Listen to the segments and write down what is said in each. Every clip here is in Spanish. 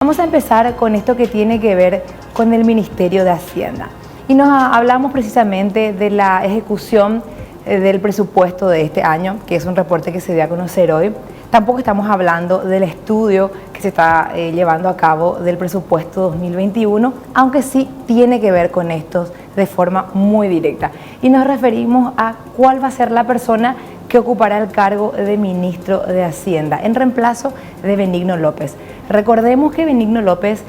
Vamos a empezar con esto que tiene que ver con el Ministerio de Hacienda. Y nos hablamos precisamente de la ejecución del presupuesto de este año, que es un reporte que se dio a conocer hoy. Tampoco estamos hablando del estudio que se está llevando a cabo del presupuesto 2021, aunque sí tiene que ver con estos de forma muy directa. Y nos referimos a cuál va a ser la persona que ocupará el cargo de ministro de Hacienda, en reemplazo de Benigno López. Recordemos que Benigno López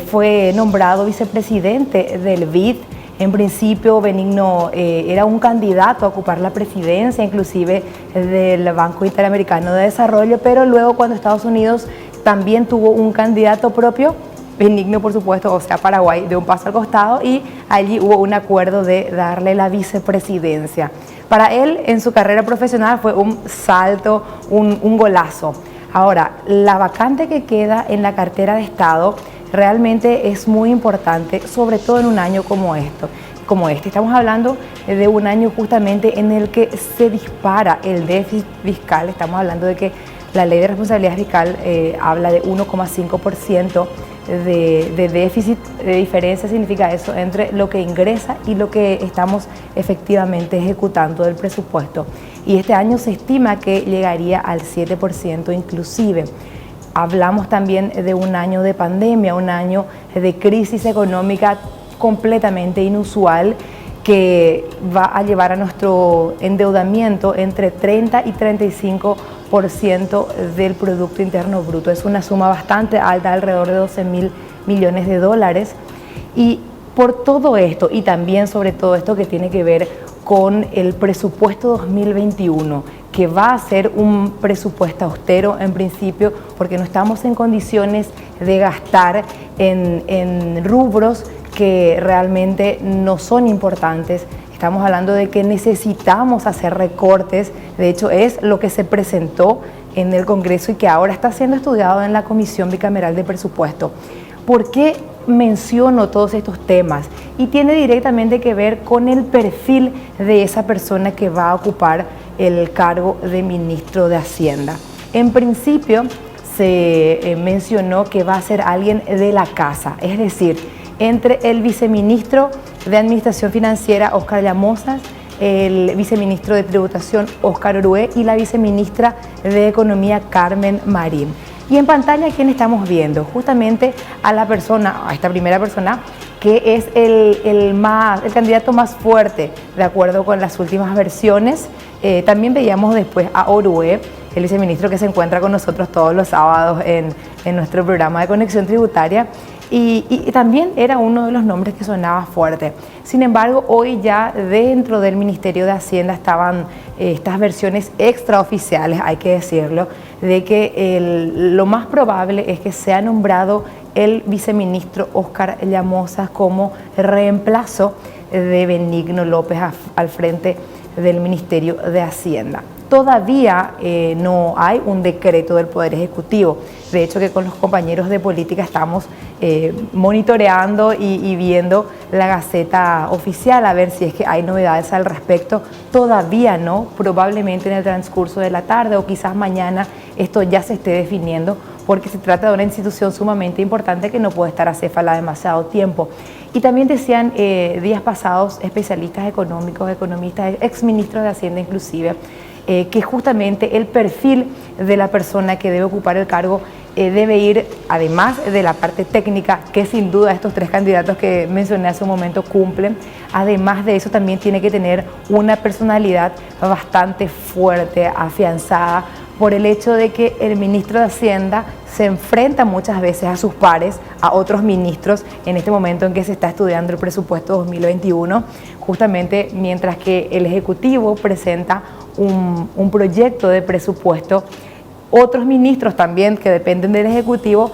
fue nombrado vicepresidente del BID. En principio, Benigno era un candidato a ocupar la presidencia, inclusive del Banco Interamericano de Desarrollo, pero luego cuando Estados Unidos también tuvo un candidato propio, Benigno, por supuesto, o sea, Paraguay, dio un paso al costado y allí hubo un acuerdo de darle la vicepresidencia. Para él, en su carrera profesional, fue un salto, un golazo. Ahora, la vacante que queda en la cartera de Estado realmente es muy importante, sobre todo en un año como este. Estamos hablando de un año justamente en el que se dispara el déficit fiscal. Estamos hablando de que la ley de responsabilidad fiscal habla de 1,5% de déficit. De diferencia significa eso entre lo que ingresa y lo que estamos efectivamente ejecutando del presupuesto. Y este año se estima que llegaría al 7% inclusive. Hablamos también de un año de pandemia, un año de crisis económica completamente inusual que va a llevar a nuestro endeudamiento entre 30 y 35% del Producto Interno Bruto. Es una suma bastante alta, alrededor de 12.000 millones de dólares. Y por todo esto, y también sobre todo esto que tiene que ver con el presupuesto 2021, que va a ser un presupuesto austero en principio, porque no estamos en condiciones de gastar en rubros que realmente no son importantes. Estamos hablando de que necesitamos hacer recortes. De hecho, es lo que se presentó en el Congreso y que ahora está siendo estudiado en la Comisión Bicameral de Presupuesto. ¿Por qué menciono todos estos temas? Y tiene directamente que ver con el perfil de esa persona que va a ocupar el cargo de ministro de Hacienda. En principio, se mencionó que va a ser alguien de la casa, es decir, entre el viceministro de Administración Financiera, Óscar Llamosas, el viceministro de Tributación, Óscar Orué, y la viceministra de Economía, Carmen Marín. Y en pantalla, ¿quién estamos viendo? Justamente a esta primera persona, que es el candidato más fuerte, de acuerdo con las últimas versiones. También veíamos después a Orué, el viceministro que se encuentra con nosotros todos los sábados en nuestro programa de Conexión Tributaria. Y también era uno de los nombres que sonaba fuerte. Sin embargo, hoy ya dentro del Ministerio de Hacienda estaban estas versiones extraoficiales, hay que decirlo, de que lo más probable es que sea nombrado el viceministro Óscar Llamosas como reemplazo de Benigno López al frente del Ministerio de Hacienda. Todavía no hay un decreto del Poder Ejecutivo. De hecho, que con los compañeros de política estamos monitoreando y viendo la Gaceta Oficial a ver si es que hay novedades al respecto. Todavía no, probablemente en el transcurso de la tarde o quizás mañana esto ya se esté definiendo, porque se trata de una institución sumamente importante que no puede estar acéfala demasiado tiempo. Y también decían días pasados especialistas económicos, economistas, exministros de Hacienda inclusive, que justamente el perfil de la persona que debe ocupar el cargo debe ir, además de la parte técnica, que sin duda estos tres candidatos que mencioné hace un momento cumplen, además de eso también tiene que tener una personalidad bastante fuerte, afianzada, por el hecho de que el ministro de Hacienda se enfrenta muchas veces a sus pares, a otros ministros, en este momento en que se está estudiando el presupuesto 2021, justamente mientras que el Ejecutivo presenta un proyecto de presupuesto. Otros ministros también que dependen del Ejecutivo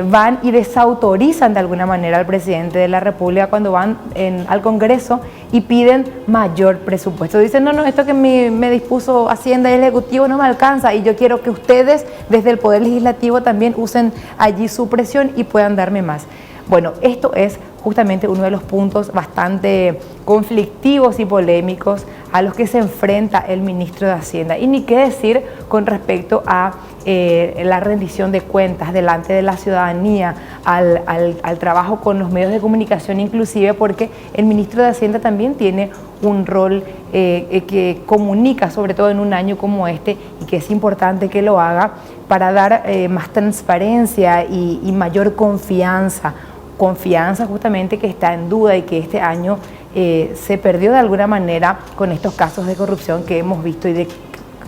van y desautorizan de alguna manera al presidente de la República cuando van al Congreso y piden mayor presupuesto. Dicen, no, esto que me dispuso Hacienda y el Ejecutivo no me alcanza y yo quiero que ustedes desde el Poder Legislativo también usen allí su presión y puedan darme más. Bueno, esto es justamente uno de los puntos bastante conflictivos y polémicos a los que se enfrenta el ministro de Hacienda. Y ni qué decir con respecto a la rendición de cuentas delante de la ciudadanía, al trabajo con los medios de comunicación, inclusive porque el ministro de Hacienda también tiene un rol que comunica, sobre todo en un año como este, y que es importante que lo haga para dar más transparencia y mayor confianza justamente que está en duda y que este año se perdió de alguna manera con estos casos de corrupción que hemos visto y de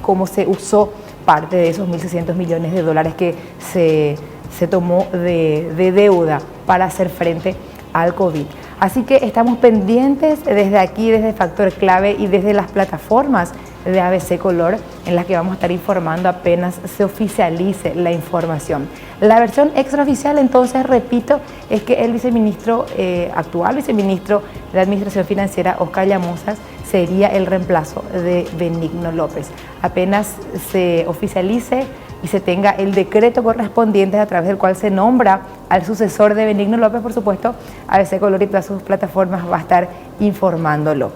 cómo se usó parte de esos 1.600 millones de dólares que se tomó de deuda para hacer frente al COVID. Así que estamos pendientes desde aquí, desde Factor Clave y desde las plataformas de ABC Color, en las que vamos a estar informando apenas se oficialice la información. La versión extraoficial, entonces, repito, es que el viceministro, actual viceministro de Administración Financiera, Oscar Llamosas, sería el reemplazo de Benigno López. Apenas se oficialice y se tenga el decreto correspondiente a través del cual se nombra al sucesor de Benigno López, por supuesto, ABC Color y todas sus plataformas va a estar informándolo.